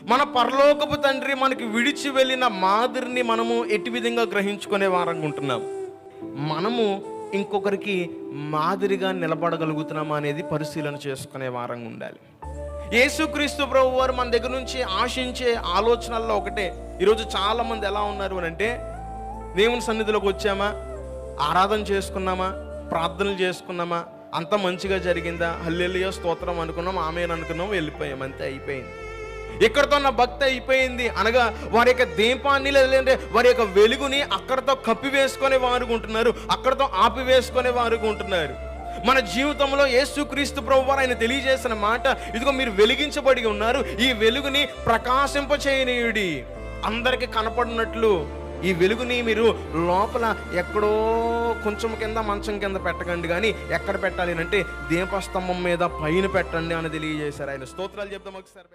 మన పరలోకపు తండ్రి మనకి విడిచి వెళ్ళిన మాదిరిని మనము ఎట్టి విధంగా గ్రహించుకునే వారంగా ఉంటున్నాం. మనము ఇంకొకరికి మాదిరిగా నిలబడగలుగుతున్నామా అనేది పరిశీలన చేసుకునే వారంగా ఉండాలి. యేసుక్రీస్తు ప్రభు వారు మన దగ్గర నుంచి ఆశించే ఆలోచనల్లో ఒకటే. ఈరోజు చాలామంది ఎలా ఉన్నారు అని అంటే, దేవుని సన్నిధిలోకి వచ్చామా, ఆరాధన చేసుకున్నామా, ప్రార్థనలు చేసుకున్నామా, అంత మంచిగా జరిగిందా, హల్లెలూయా స్తోత్రం అనుకున్నాం, ఆమేన్ అనుకున్నాం, వెళ్ళిపోయాం, అంతే అయిపోయింది. ఇక్కడతో నా భక్తి అయిపోయింది అనగా వారి యొక్క దీపాన్ని లేదంటే వారి యొక్క వెలుగుని అక్కడతో కప్పివేసుకునే వారు ఉంటున్నారు, అక్కడతో ఆపివేసుకునే వారు ఉంటున్నారు. మన జీవితంలో యేసుక్రీస్తు ప్రభువారు ఆయన తెలియజేసిన మాట, ఇదిగో మీరు వెలిగించబడి ఉన్నారు, ఈ వెలుగుని ప్రకాశింపచేయనీయుడి, అందరికి కనపడినట్లు ఈ వెలుగుని మీరు లోపల ఎక్కడో కొంచెం కింద మంచం కింద పెట్టకండి, కానీ ఎక్కడ పెట్టాలి అంటే దీపస్తంభం మీద పైన పెట్టండి అని తెలియజేశారు ఆయన. స్తోత్రాలు చెప్తాం ఒకసారి.